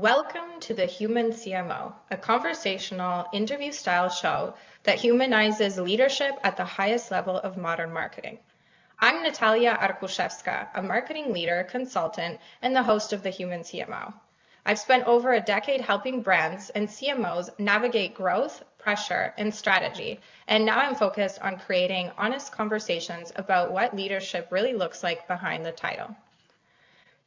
Welcome to the Human CMO, a conversational, interview-style show that humanizes leadership at the highest level of modern marketing. I'm Natalia Arkuszewska, a marketing leader, consultant, and the host of the Human CMO. I've spent over a decade helping brands and CMOs navigate growth, pressure, and strategy, and now I'm focused on creating honest conversations about what leadership really looks like behind the title.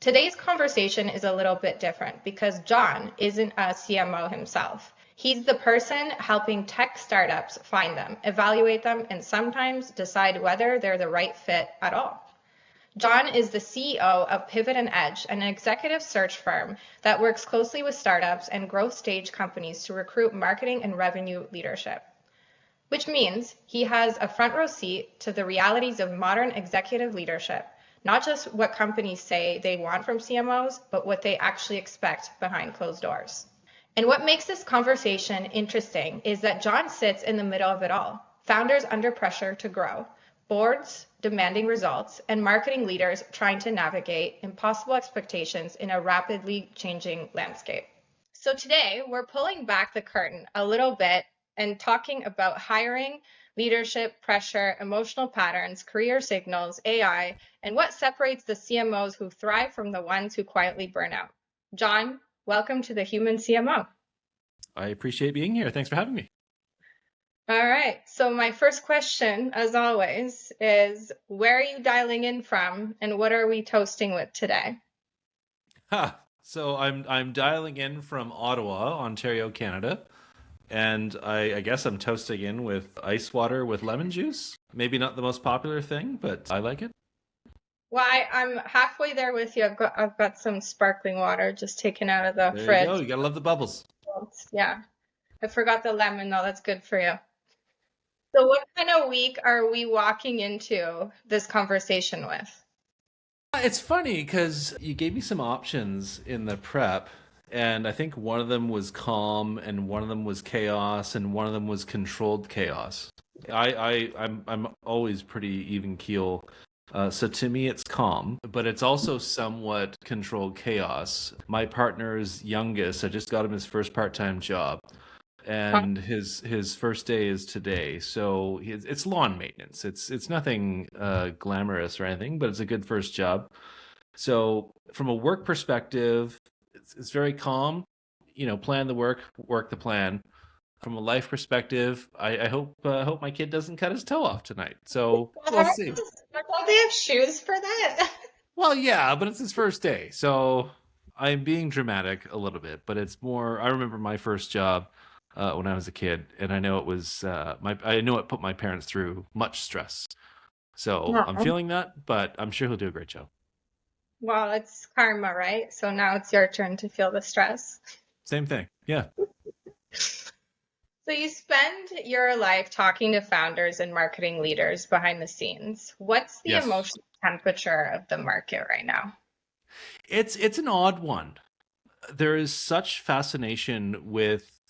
Today's conversation is a little bit different because John isn't a CMO himself. He's the person helping tech startups find them, evaluate them, and sometimes decide whether they're the right fit at all. John is the CEO of Pivot and Edge, an executive search firm that works closely with startups and growth stage companies to recruit marketing and revenue leadership, which means he has a front row seat to the realities of modern executive leadership. Not just what companies say they want from CMOs, but what they actually expect behind closed doors. And what makes this conversation interesting is that John sits in the middle of it all. Founders under pressure to grow, boards demanding results, and marketing leaders trying to navigate impossible expectations in a rapidly changing landscape. So today, we're pulling back the curtain a little bit and talking about hiring, leadership, pressure, emotional patterns, career signals, AI, and what separates the CMOs who thrive from the ones who quietly burn out. John, welcome to the Human CMO. I appreciate being here. Thanks for having me. All right. So my first question, as always, is where are you dialing in from and what are we toasting with today? So I'm dialing in from Ottawa, Ontario, Canada. And I guess I'm toasting in with ice water with lemon juice. Maybe not the most popular thing, but I like it. Well, I'm halfway there with you. I've got some sparkling water just taken out of the There fridge. you go. You gotta love the bubbles. Yeah. I forgot the lemon though. That's good for you. So what kind of week are we walking into this conversation with? It's funny because you gave me some options in the prep, and I think one of them was calm, and one of them was chaos, and one of them was controlled chaos. I'm always pretty even keel. So to me, it's calm, but it's also somewhat controlled chaos. My partner's youngest, I just got him his first part-time job, and his first day is today. So it's lawn maintenance. It's nothing glamorous or anything, but it's a good first job. So from a work perspective, it's very calm. Plan the work the plan. From a life perspective, I hope my kid doesn't cut his toe off tonight. So we'll see. Don't they have shoes for that? Well, yeah, but it's his first day, so I'm being dramatic a little bit. But it's more. I remember my first job when I was a kid, and I know it was I know it put my parents through much stress. So No. I'm feeling that, but I'm sure he'll do a great job. Well, it's karma, right? So now it's your turn to feel the stress. Same thing. Yeah. So you spend your life talking to founders and marketing leaders behind the scenes. What's the Yes. emotional temperature of the market right now? It's an odd one. There is such fascination with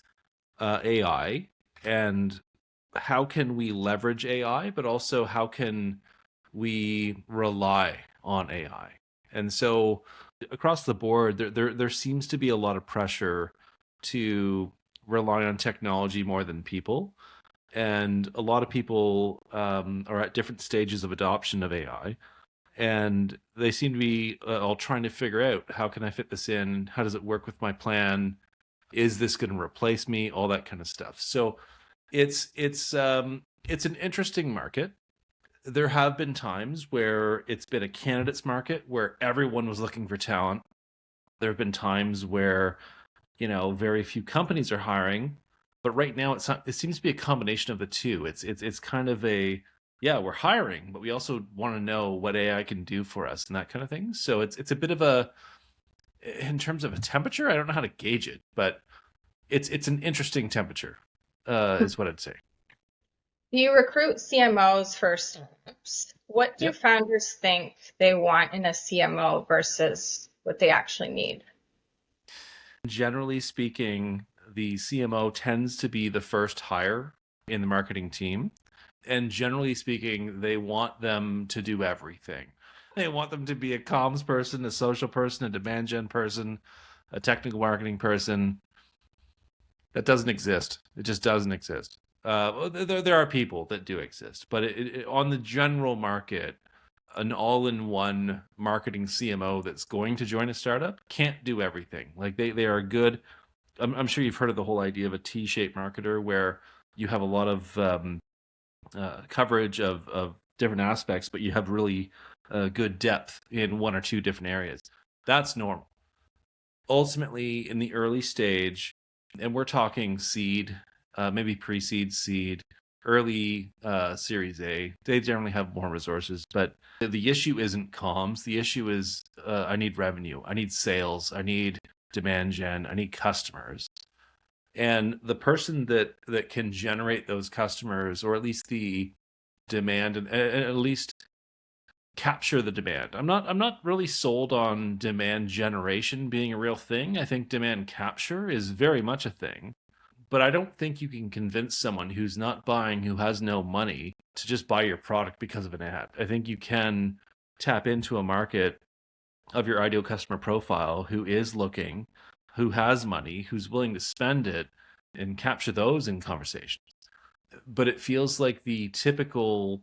AI and how can we leverage AI, but also how can we rely on AI. And so across the board, there seems to be a lot of pressure to rely on technology more than people. And a lot of people are at different stages of adoption of AI. And they seem to be all trying to figure out, how can I fit this in? How does it work with my plan? Is this going to replace me? All that kind of stuff. So it's an interesting market. There have been times where it's been a candidates market where everyone was looking for talent. There have been times where, very few companies are hiring, but right now it seems to be a combination of the two. It's kind of we're hiring, but we also want to know what AI can do for us and that kind of thing. So it's a bit of in terms of a temperature, I don't know how to gauge it, but it's an interesting temperature, is what I'd say. You recruit CMOs for startups. What do Yep. founders think they want in a CMO versus what they actually need? Generally speaking, the CMO tends to be the first hire in the marketing team. And generally speaking, they want them to do everything. They want them to be a comms person, a social person, a demand gen person, a technical marketing person. That doesn't exist. It just doesn't exist. There are people that do exist, but on the general market, an all-in-one marketing CMO that's going to join a startup can't do everything. Like they are good. I'm sure you've heard of the whole idea of a T-shaped marketer, where you have a lot of coverage of different aspects, but you have really good depth in one or two different areas. That's normal. Ultimately, in the early stage, and we're talking seed, maybe pre-seed, seed, early Series A, they generally have more resources. But the issue isn't comms. The issue is I need revenue, I need sales, I need demand gen, I need customers. And the person that can generate those customers, or at least the demand, and at least capture the demand. I'm not really sold on demand generation being a real thing. I think demand capture is very much a thing. But I don't think you can convince someone who's not buying, who has no money, to just buy your product because of an ad. I think you can tap into a market of your ideal customer profile who is looking, who has money, who's willing to spend it, and capture those in conversations. But it feels like the typical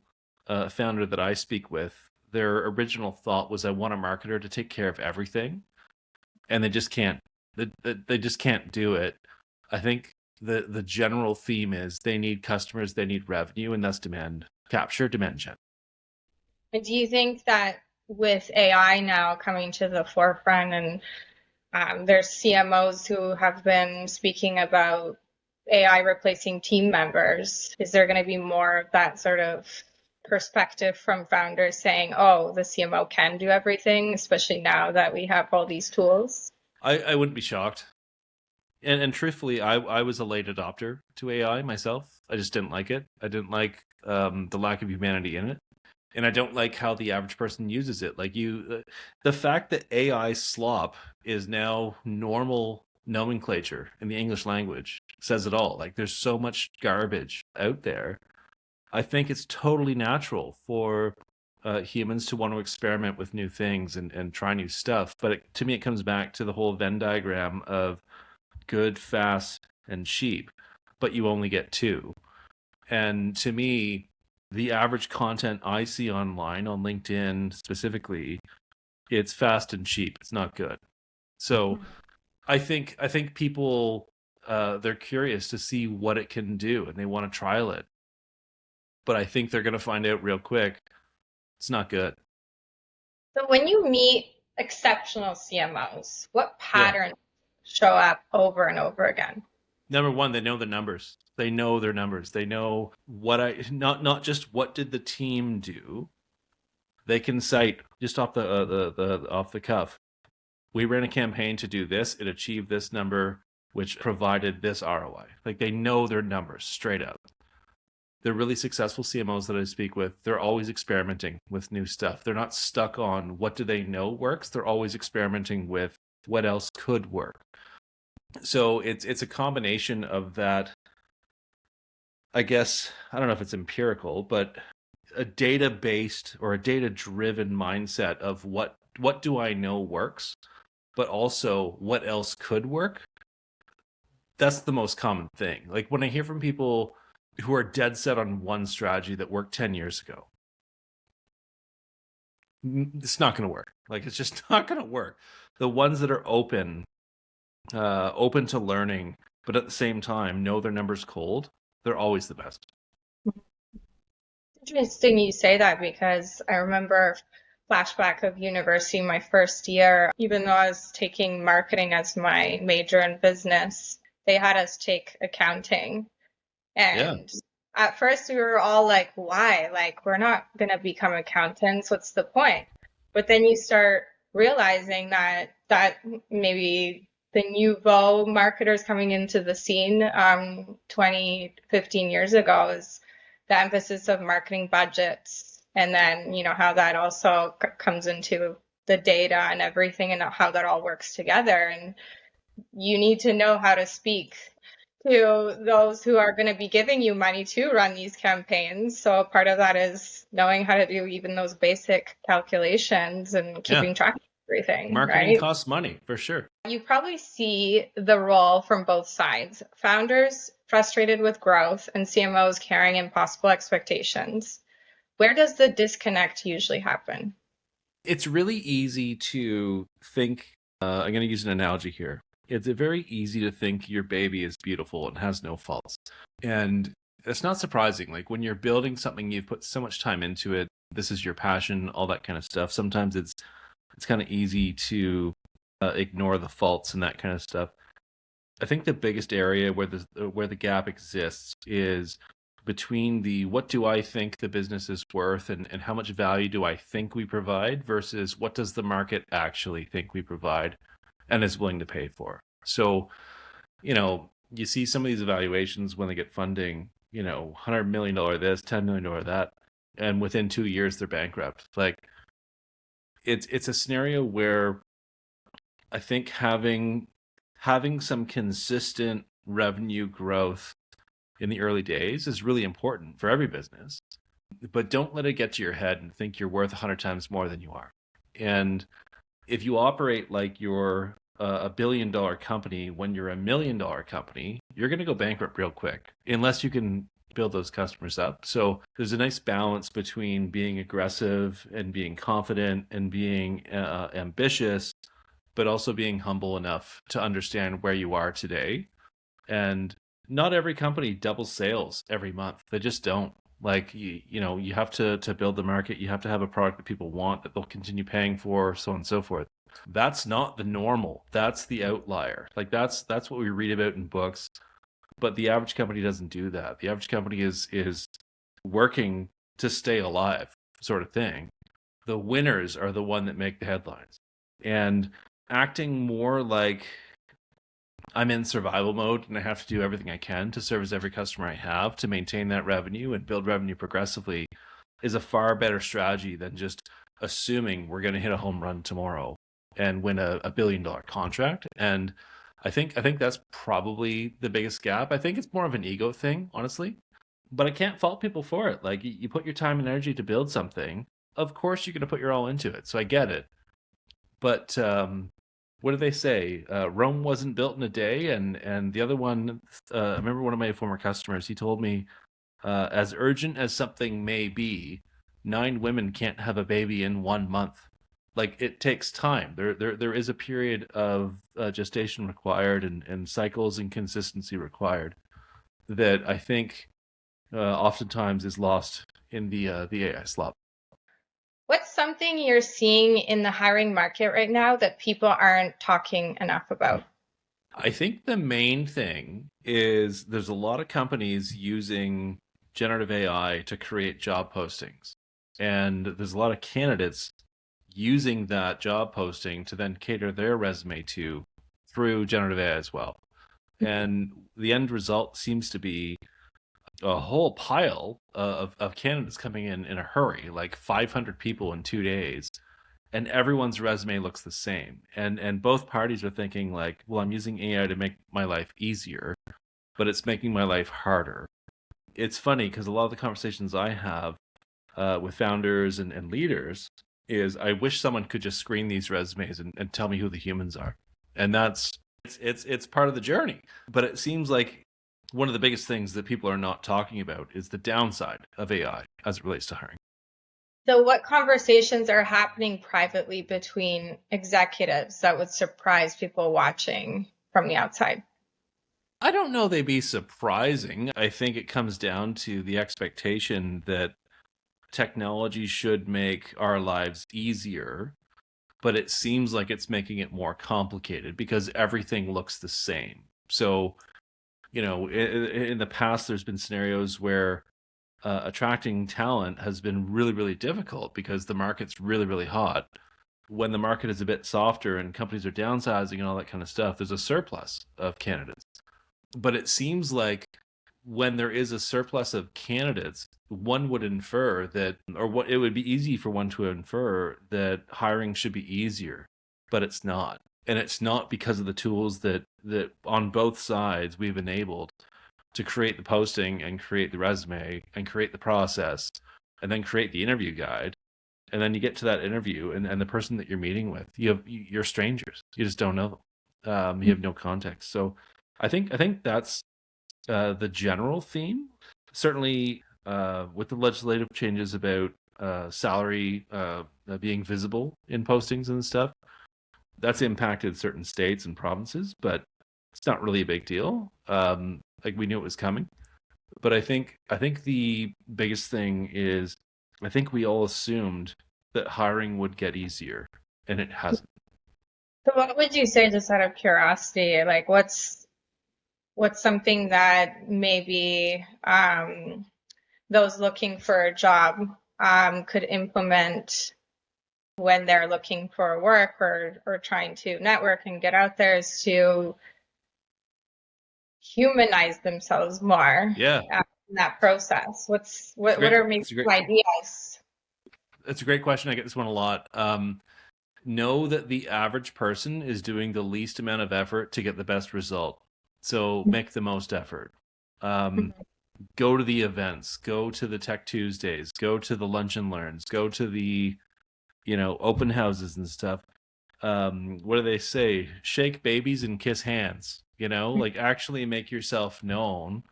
founder that I speak with, their original thought was, I want a marketer to take care of everything, and they just can't. They just can't do it. I think the general theme is they need customers, they need revenue, and that's demand capture, demand gen. And do you think that with AI now coming to the forefront, and there's CMOs who have been speaking about AI replacing team members, is there going to be more of that sort of perspective from founders saying, oh, the CMO can do everything, especially now that we have all these tools? I wouldn't be shocked. And truthfully, I was a late adopter to AI myself. I just didn't like it. I didn't like the lack of humanity in it. And I don't like how the average person uses it. Like the fact that AI slop is now normal nomenclature in the English language says it all. Like there's so much garbage out there. I think it's totally natural for humans to want to experiment with new things and try new stuff. But to me, it comes back to the whole Venn diagram of good, fast, and cheap, but you only get two. And to me, the average content I see online, on LinkedIn specifically, it's fast and cheap. It's not good. So I think people they're curious to see what it can do, and they want to trial it. But I think they're going to find out real quick it's not good. So when you meet exceptional CMOs, what Yeah. patterns show up over and over again? Number one, they know the numbers. They know their numbers. They know what not just what did the team do. They can cite just off the off the cuff. We ran a campaign to do this. It achieved this number, which provided this ROI. Like they know their numbers straight up. The really successful CMOs that I speak with, they're always experimenting with new stuff. They're not stuck on what do they know works. They're always experimenting with what else could work. So it's a combination of that. I guess I don't know if it's empirical, but a data-based or a data-driven mindset of what do I know works, but also what else could work. That's the most common thing. Like when I hear from people who are dead set on one strategy that worked 10 years ago, it's not going to work. Like it's just not going to work. The ones that are open to learning, but at the same time know their numbers cold, they're always the best. Interesting you say that, because I remember flashback of university, my first year, even though I was taking marketing as my major in business, they had us take accounting. Yeah. And at first we were all like, why? Like, we're not going to become accountants. What's the point? But then you start realizing that maybe the nouveau marketers coming into the scene 20, 15 years ago is the emphasis of marketing budgets. And then, how that also comes into the data and everything, and how that all works together. And you need to know how to speak to those who are going to be giving you money to run these campaigns. So part of that is knowing how to do even those basic calculations and keeping track. everything, Marketing right? costs money for sure. You probably see the role from both sides. Founders frustrated with growth and CMOs carrying impossible expectations. Where does the disconnect usually happen? It's really easy to think, I'm going to use an analogy here. It's very easy to think your baby is beautiful and has no faults. And it's not surprising. Like when you're building something, you've put so much time into it. This is your passion, all that kind of stuff. Sometimes it's kind of easy to ignore the faults and that kind of stuff. I think the biggest area where the gap exists is between the what do I think the business is worth and how much value do I think we provide versus what does the market actually think we provide and is willing to pay for. So, you see some of these evaluations when they get funding, $100 million this, $10 million that, and within 2 years they're bankrupt. Like it's a scenario where I think having some consistent revenue growth in the early days is really important for every business. But don't let it get to your head and think you're worth 100 times more than you are. And if you operate like you're a $1 billion company when you're $1 million company, you're going to go bankrupt real quick unless you can build those customers up. So there's a nice balance between being aggressive and being confident and being ambitious, but also being humble enough to understand where you are today. And not every company doubles sales every month. They just don't. Like you have to build the market. You have to have a product that people want that they'll continue paying for, so on and so forth. That's not the normal. That's the outlier. Like that's what we read about in books. But the average company doesn't do that. The average company is working to stay alive, sort of thing. The winners are the one that make the headlines. And acting more like I'm in survival mode and I have to do everything I can to service every customer I have to maintain that revenue and build revenue progressively is a far better strategy than just assuming we're going to hit a home run tomorrow and win a $1 billion contract. And I think that's probably the biggest gap. I think it's more of an ego thing, honestly, but I can't fault people for it. Like you put your time and energy to build something. Of course, you're going to put your all into it. So I get it. But what do they say? Rome wasn't built in a day, and the other one. I remember one of my former customers. He told me, as urgent as something may be, 9 women can't have a baby in 1 month. Like it takes time. There is a period of gestation required and cycles and consistency required that I think oftentimes is lost in the AI slop. What's something you're seeing in the hiring market right now that people aren't talking enough about? I think the main thing is there's a lot of companies using generative AI to create job postings. And there's a lot of candidates using that job posting to then cater their resume to through generative AI as well. And the end result seems to be a whole pile of candidates coming in a hurry, like 500 people in 2 days, and everyone's resume looks the same. And both parties are thinking like, well, I'm using AI to make my life easier, but it's making my life harder. It's funny because a lot of the conversations I have with founders and leaders is I wish someone could just screen these resumes and tell me who the humans are. And it's part of the journey. But it seems like one of the biggest things that people are not talking about is the downside of AI as it relates to hiring. So, what conversations are happening privately between executives that would surprise people watching from the outside? I don't know they'd be surprising. I think it comes down to the expectation that technology should make our lives easier, but it seems like it's making it more complicated because everything looks the same. So, in the past, there's been scenarios where attracting talent has been really, really difficult because the market's really, really hot. When the market is a bit softer and companies are downsizing and all that kind of stuff, there's a surplus of candidates. But it seems like when there is a surplus of candidates, one would infer that, or what it would be easy for one to infer that hiring should be easier, but it's not. And it's not because of the tools that on both sides we've enabled to create the posting and create the resume and create the process and then create the interview guide. and then you get to that interview, and the person that you're meeting with, you're strangers. You just don't know them. You have no context. So I think that's the general theme. Certainly, with the legislative changes about salary being visible in postings and stuff, that's impacted certain states and provinces, but it's not really a big deal. Like, we knew it was coming. But I think the biggest thing is, I think we all assumed that hiring would get easier, and it hasn't. So what would you say, just out of curiosity, like what's something that maybe those looking for a job could implement when they're looking for work or trying to network and get out there, is to humanize themselves more Yeah, in that process? What great. are maybe some ideas? That's a great question. I get this one a lot. Know that the average person is doing the least amount of effort to get the best result. So make the most effort. Go to the events, go to the Tech Tuesdays, go to the Lunch and Learns, go to the, open houses and stuff. What do they say? Shake babies and kiss hands, like, actually make yourself known.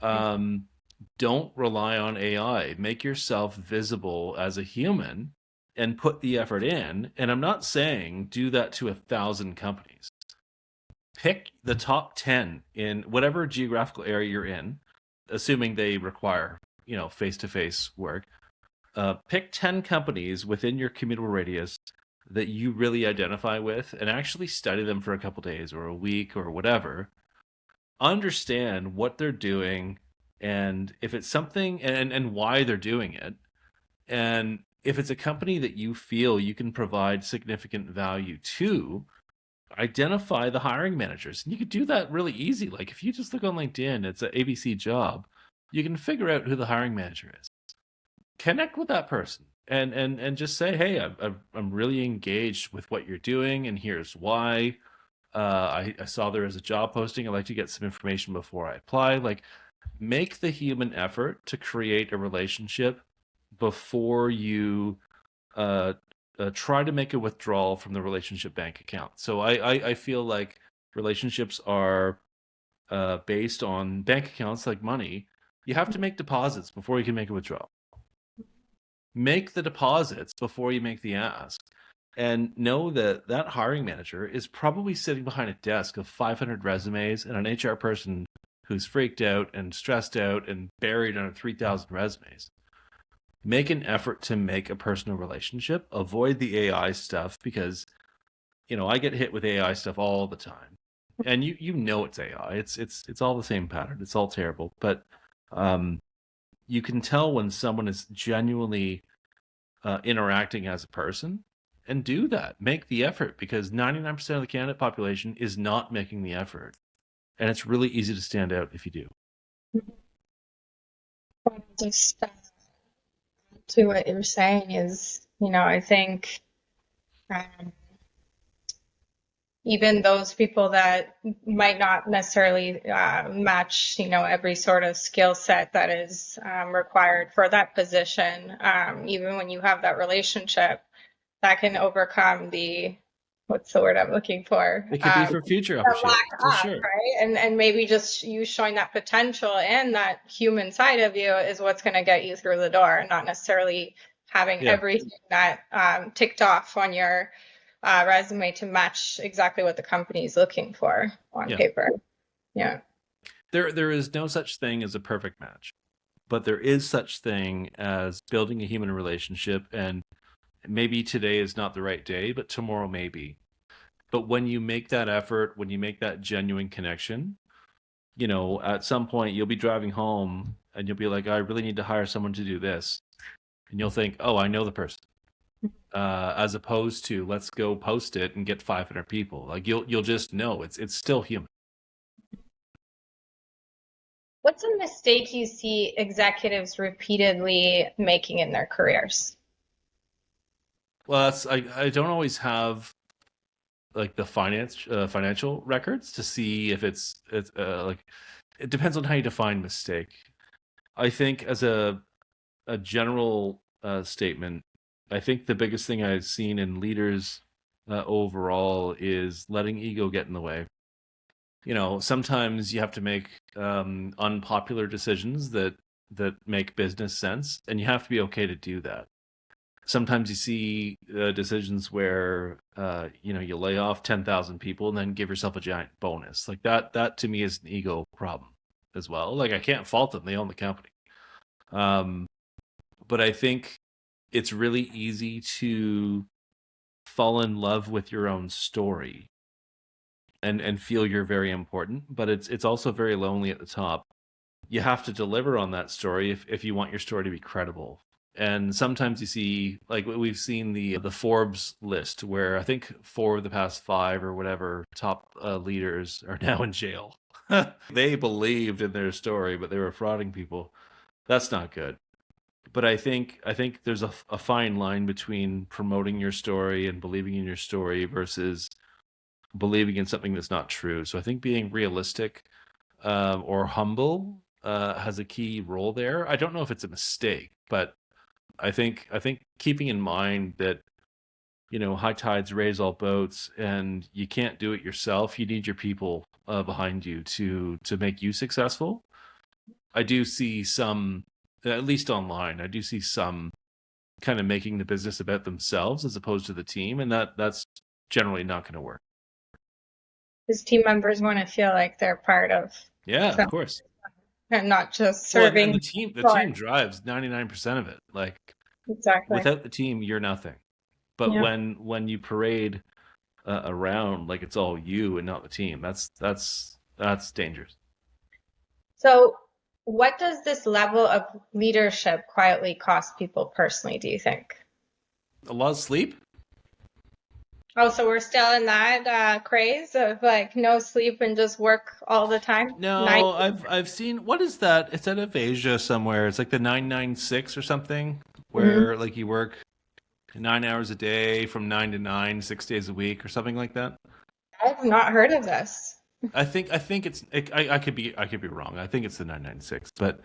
Don't rely on AI. Make yourself visible as a human and put the effort in. And I'm not saying do that to 1,000 companies. Pick the top 10 in whatever geographical area you're in, assuming they require, face-to-face work. Pick 10 companies within your commutable radius that you really identify with, and actually study them for a couple days or a week or whatever. Understand what they're doing, and if it's something, and why they're doing it. And if it's a company that you feel you can provide significant value to, identify the hiring managers. And you could do that really easy. Like, if you just look on LinkedIn, it's an ABC job, you can figure out who the hiring manager is. Connect with that person and just say, hey, I'm really engaged with what you're doing, and here's why. I saw there is a job posting. I'd like to get some information before I apply. Like, make the human effort to create a relationship before you try to make a withdrawal from the relationship bank account. So I feel like relationships are based on bank accounts like money. You have to make deposits before you can make a withdrawal. Make the deposits before you make the ask. And know that that hiring manager is probably sitting behind a desk of 500 resumes and an HR person who's freaked out and stressed out and buried under 3,000 resumes. Make an effort to make a personal relationship. Avoid the AI stuff, because, I get hit with AI stuff all the time. And you know it's AI. It's all the same pattern. It's all terrible. But you can tell when someone is genuinely interacting as a person. And do that. Make the effort, because 99% of the candidate population is not making the effort. And it's really easy to stand out if you do. Just to what you're saying is, I think even those people that might not necessarily match, every sort of skill set that is required for that position, even when you have that relationship, that can overcome what's the word I'm looking for? It could be for future The opportunities, lack for of, sure. right? And maybe just you showing that potential and that human side of you is what's going to get you through the door, not necessarily having everything that ticked off on your resume to match exactly what the company is looking for on paper. Yeah. There is no such thing as a perfect match, but there is such thing as building a human relationship. And maybe today is not the right day, but tomorrow may be. But when you make that effort, when you make that genuine connection, at some point you'll be driving home and you'll be like, I really need to hire someone to do this. And you'll think, oh, I know the person. As opposed to, let's go post it and get 500 people. Like, you'll just know it's still human. What's a mistake you see executives repeatedly making in their careers? Well, I don't always have like the financial records to see if it's like, it depends on how you define mistake. I think as a general statement, I think the biggest thing I've seen in leaders overall is letting ego get in the way. Sometimes you have to make unpopular decisions that make business sense, and you have to be okay to do that. Sometimes you see decisions where you lay off 10,000 people and then give yourself a giant bonus. Like that to me is an ego problem as well. Like, I can't fault them, they own the company. But I think it's really easy to fall in love with your own story and feel you're very important, but it's also very lonely at the top. You have to deliver on that story if you want your story to be credible. And sometimes you see, like we've seen the Forbes list, where I think 4 of the past 5 or whatever top leaders are now in jail. They believed in their story, but they were frauding people. That's not good. But I think there's a fine line between promoting your story and believing in your story versus believing in something that's not true. So I think being realistic or humble has a key role there. I don't know if it's a mistake, but I think keeping in mind that high tides raise all boats, and you can't do it yourself. You need your people behind you to make you successful. I do see some, at least online, I do see some kind of making the business about themselves as opposed to the team, and that's generally not going to work. His team members want to feel like they're part of Yeah, of something course. and not just Well, and serving. the team drives 99% of it. Like, Exactly. without the team, you're nothing. But Yeah. when you parade around like it's all you and not the team, that's dangerous. So, what does this level of leadership quietly cost people personally, do you think? A lot of sleep. Oh, so we're still in that craze of like no sleep and just work all the time? Nine. No, I've seen, what is that? It's out of Asia somewhere. It's like the 996 or something, Mhm. where like you work 9 hours a day from 9 to 9, 6 days a week or something like that. I've not heard of this. I think I could be wrong. I think it's the 996, but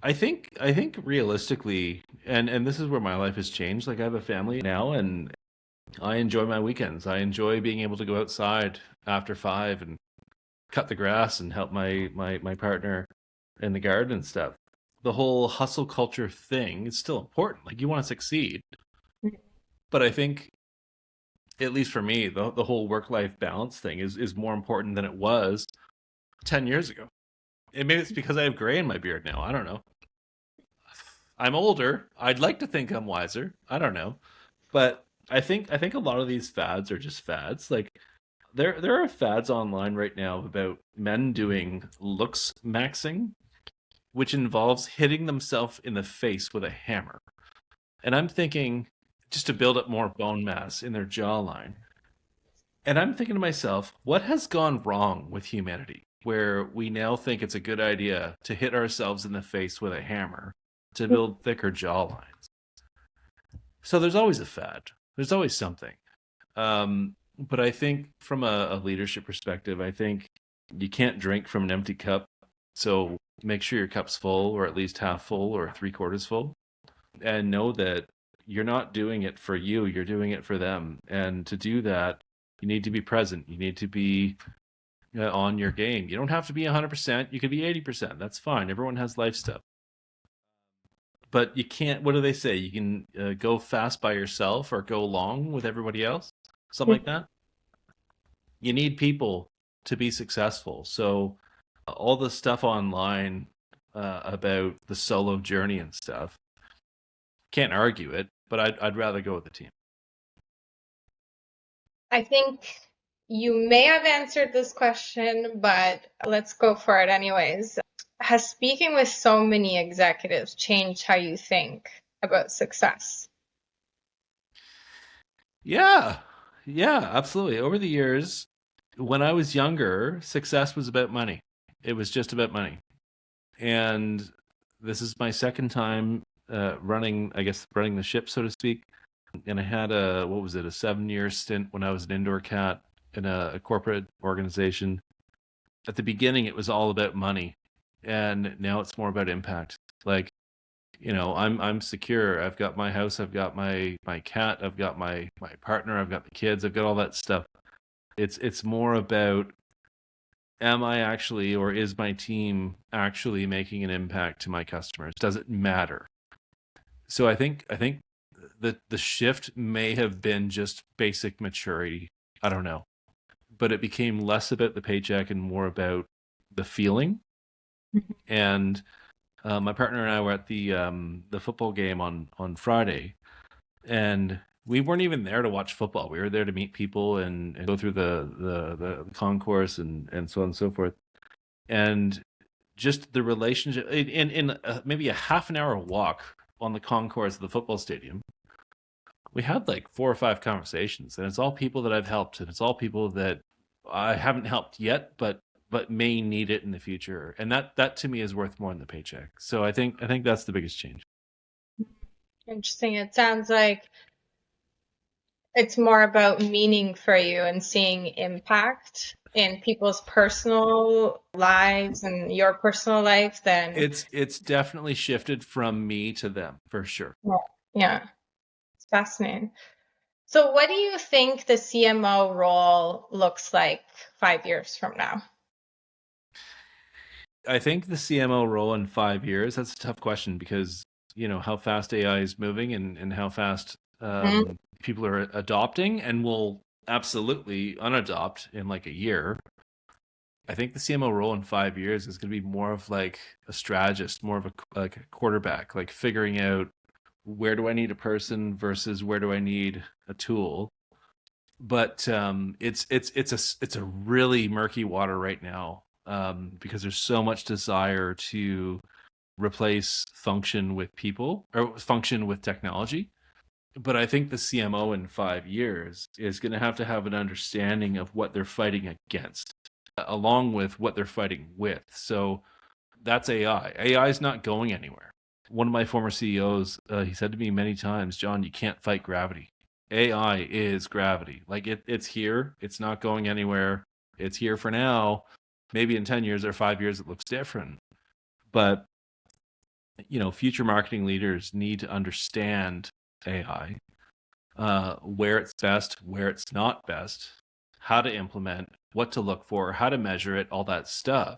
I think realistically, and this is where my life has changed. Like, I have a family now, and I enjoy my weekends. I enjoy being able to go outside after 5 and cut the grass and help my partner in the garden and stuff. The whole hustle culture thing is still important. Like, you want to succeed, but I think, at least for me, the whole work life balance thing is more important than it was 10 years ago. And maybe it's because I have gray in my beard now. I don't know. I'm older. I'd like to think I'm wiser. I don't know, but I think a lot of these fads are just fads. Like, there are fads online right now about men doing looks maxing, which involves hitting themselves in the face with a hammer. And I'm thinking, just to build up more bone mass in their jawline. And I'm thinking to myself, what has gone wrong with humanity, where we now think it's a good idea to hit ourselves in the face with a hammer to build thicker jawlines? So there's always a fad. There's always something. But I think from a leadership perspective, I think you can't drink from an empty cup. So make sure your cup's full, or at least half full, or 3/4 full, and know that you're not doing it for you, you're doing it for them. And to do that, you need to be present. You need to be on your game. You don't have to be 100%. You could be 80%. That's fine. Everyone has life stuff. But you can't, what do they say? You can go fast by yourself or go long with everybody else. Something like that. You need people to be successful. So all the stuff online about the solo journey and stuff, can't argue it, but I'd rather go with the team. I think you may have answered this question, but let's go for it anyways. Has speaking with so many executives changed how you think about success? Yeah, yeah, absolutely. Over the years, when I was younger, success was about money. It was just about money. And this is my second time running, I guess, running the ship, so to speak. And I had what was it, a 7-year stint when I was an indoor cat in a corporate organization. At the beginning, it was all about money, and now it's more about impact. Like, I'm secure. I've got my house, I've got my cat, I've got my partner, I've got the kids, I've got all that stuff. It's more about, am I actually, or is my team actually making an impact to my customers? Does it matter? So I think the shift may have been just basic maturity. I don't know, but it became less about the paycheck and more about the feeling. And my partner and I were at the football game on Friday, and we weren't even there to watch football. We were there to meet people and go through the concourse and so on and so forth. And just the relationship in maybe a half an hour walk on the concourse of the football stadium, we had like 4 or 5 conversations, and it's all people that I've helped, and it's all people that I haven't helped yet, but may need it in the future, and that to me is worth more than the paycheck. So I think that's the biggest change. Interesting. It sounds like it's more about meaning for you and seeing impact in people's personal lives and your personal life than, It's definitely shifted from me to them for sure. yeah, it's fascinating. So, what do you think the CMO role looks like 5 years from now? I think the CMO role in 5 years, that's a tough question because how fast AI is moving and how fast Mhm. people are adopting and will absolutely unadopt in like a year. I think the CMO role in 5 years is going to be more of like a strategist, more of like a quarterback, like figuring out where do I need a person versus where do I need a tool. But it's a really murky water right now, because there's so much desire to replace function with people or function with technology. But I think the CMO in 5 years is going to have an understanding of what they're fighting against, along with what they're fighting with. So that's AI. AI is not going anywhere. One of my former CEOs, he said to me many times, John, you can't fight gravity. AI is gravity. Like it's here. It's not going anywhere. It's here for now. Maybe in 10 years or 5 years, it looks different. But, future marketing leaders need to understand AI, where it's best, where it's not best, how to implement, what to look for, how to measure it, all that stuff.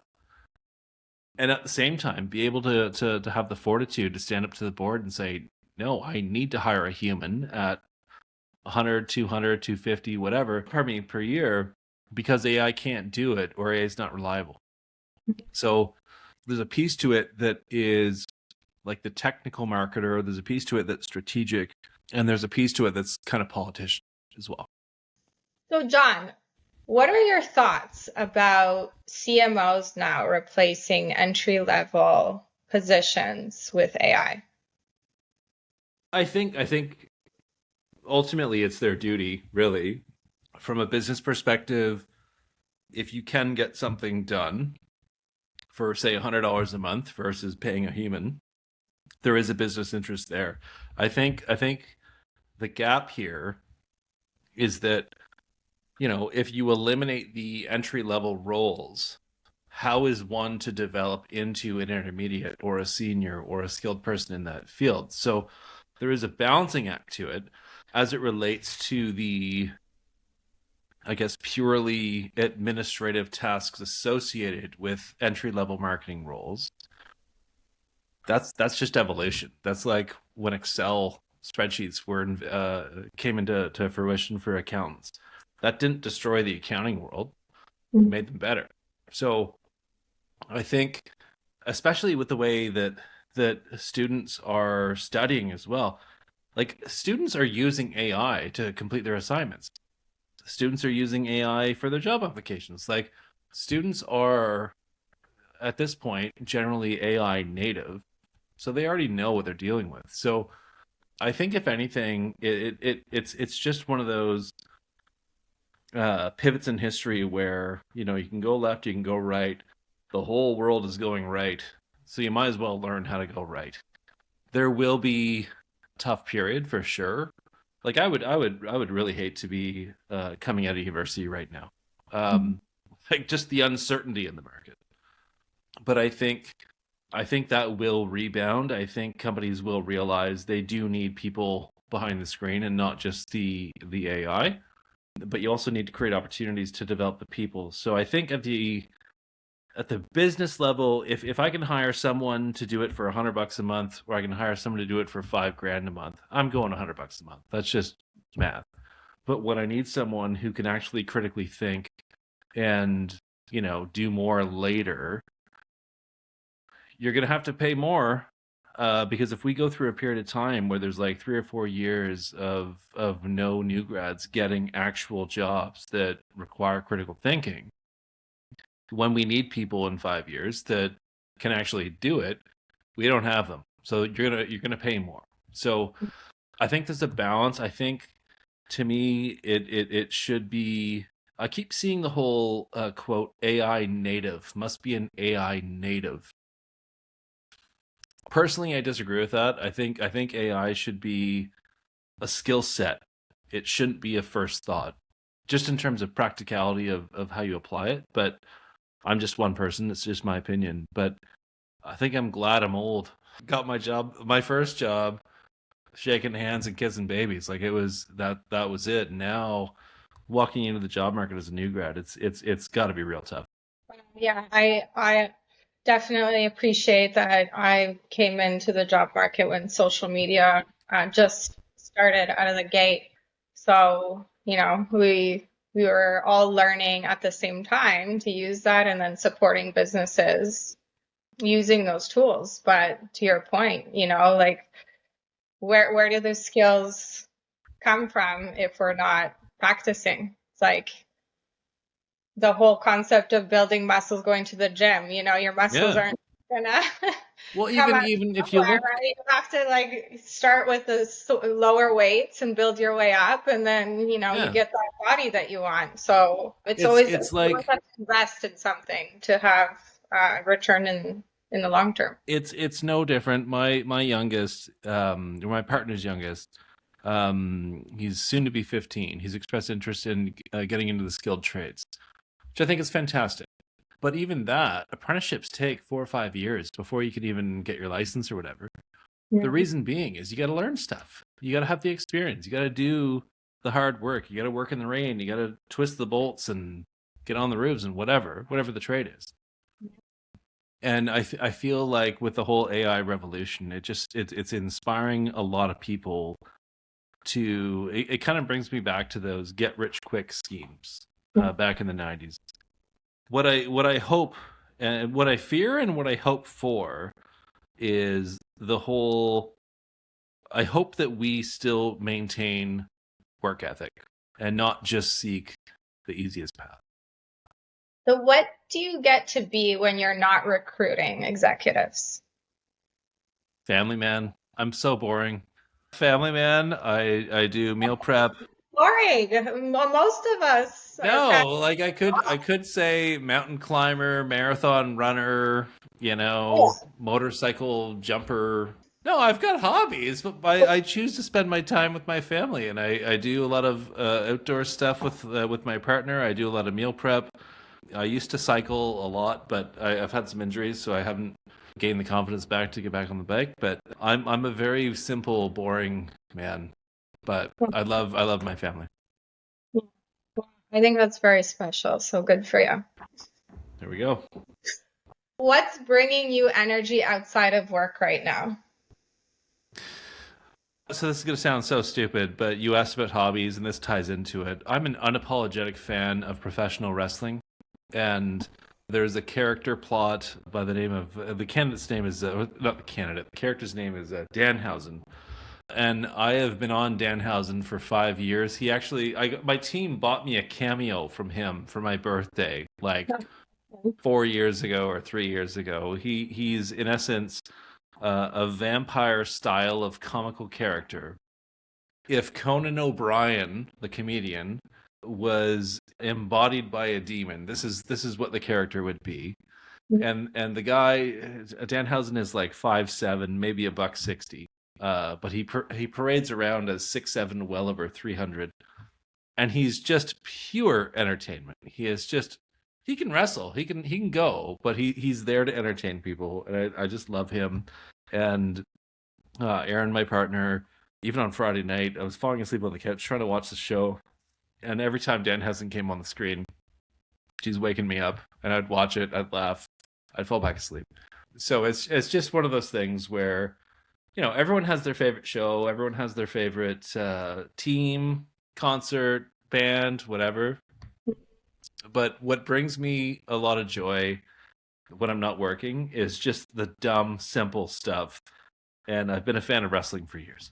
And at the same time, be able to have the fortitude to stand up to the board and say, no, I need to hire a human at 100, 200, 250, whatever, pardon me, per year, because AI can't do it or AI is not reliable. So there's a piece to it that is like the technical marketer, there's a piece to it that's strategic, and there's a piece to it that's kind of politician as well. So, John, what are your thoughts about CMOs now replacing entry-level positions with AI? I think ultimately it's their duty, really. From a business perspective, if you can get something done for say $100 a month versus paying a human, there is a business interest there. I think the gap here is that, if you eliminate the entry level roles, how is one to develop into an intermediate or a senior or a skilled person in that field? So there is a balancing act to it as it relates to the, I guess, purely administrative tasks associated with entry level marketing roles. That's just evolution. That's like when Excel spreadsheets were came into fruition for accountants. That didn't destroy the accounting world; it Mhm. made them better. So I think, especially with the way that students are studying as well, like students are using AI to complete their assignments. Students are using AI for their job applications. Like students are at this point generally AI native, so they already know what they're dealing with. So I think if anything, it's just one of those pivots in history where you can go left, you can go right. The whole world is going right, so you might as well learn how to go right. There will be a tough period for sure. Like I would really hate to be coming out of university right now. Mhm. Like just the uncertainty in the market. But I think I think that will rebound. I think companies will realize they do need people behind the screen and not just the AI. But you also need to create opportunities to develop the people. So I think at the business level, if I can hire someone to do it for $100 a month, or I can hire someone to do it for $5,000 a month, I'm going $100 a month. That's just math. But when I need someone who can actually critically think and, do more later, you're going to have to pay more. Because if we go through a period of time where there's like 3 or 4 years of no new grads getting actual jobs that require critical thinking, when we need people in 5 years that can actually do it, we don't have them. So you're gonna pay more. So I think there's a balance. I think, to me, it should be. I keep seeing the whole quote AI native, must be an AI native. Personally, I disagree with that. I think AI should be a skill set. It shouldn't be a first thought, just in terms of practicality of how you apply it. But I'm just one person. It's just my opinion. But I think I'm glad I'm old. Got my job, my first job, shaking hands and kissing babies. Like, it was that was it. Now, walking into the job market as a new grad, it's got to be real tough. Yeah, I definitely appreciate that. I came into the job market when social media just started out of the gate. So, we were all learning at the same time to use that and then supporting businesses using those tools. But to your point, like where do those skills come from if we're not practicing? It's like the whole concept of building muscles, going to the gym, your muscles Yeah. aren't gonna Well, come out even of if you nowhere, look, right? You have to like start with the lower weights and build your way up, and then you yeah, get that body that you want. So it's it's always it's you always like have to invest in something to have return in the long term. it's no different. My youngest, or my partner's youngest, he's soon to be 15. He's expressed interest in getting into the skilled trades, which I think is fantastic. But even that, apprenticeships take 4 or 5 years before you can even get your license or whatever. The Yeah. reason being is you got to learn stuff. You got to have the experience. You got to do the hard work. You got to work in the rain. You got to twist the bolts and get on the roofs and whatever the trade is. And I feel like with the whole AI revolution, it's inspiring a lot of people to. It kind of brings me back to those get rich quick schemes back in the 90s. What I hope, and what I fear and what I hope for is the whole. I hope that we still maintain work ethic and not just seek the easiest path. So what do you get to be when you're not recruiting executives? Family man, I'm so boring. Family man, I do meal prep. Boring. Most of us are No, like I could say mountain climber, marathon runner, motorcycle jumper. No, I've got hobbies, but I choose to spend my time with my family, and I do a lot of outdoor stuff with my partner. I do a lot of meal prep. I used to cycle a lot, but I've had some injuries, so I haven't gained the confidence back to get back on the bike. But I'm a very simple, boring man, but I love my family. I think that's very special. So good for you. There we go. What's bringing you energy outside of work right now? So this is going to sound so stupid, but you asked about hobbies, and this ties into it. I'm an unapologetic fan of professional wrestling, and there's a character plot by the name of the candidate's name is not the candidate. The character's name is Danhausen, and I have been on Danhausen for 5 years. He actually, my team bought me a cameo from him for my birthday, like 4 years ago or 3 years ago. He's in essence a vampire style of comical character. If Conan O'Brien, the comedian, was embodied by a demon, this is what the character would be. And the guy, Danhausen, is like 5'7", maybe a buck 60. But he parades around as 6'7", well over 300, and he's just pure entertainment. He is just he can wrestle. He can go, but he's there to entertain people, and I just love him. And Erin, my partner, even on Friday night, I was falling asleep on the couch trying to watch the show, and every time Danhausen came on the screen, she's waking me up, and I'd watch it, I'd laugh, I'd fall back asleep. So it's just one of those things where, everyone has their favorite show, everyone has their favorite team, concert, band, whatever. But what brings me a lot of joy when I'm not working is just the dumb, simple stuff. And I've been a fan of wrestling for years.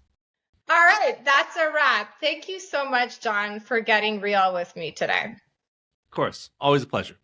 All right, that's a wrap. Thank you so much, John, for getting real with me today. Of course, always a pleasure.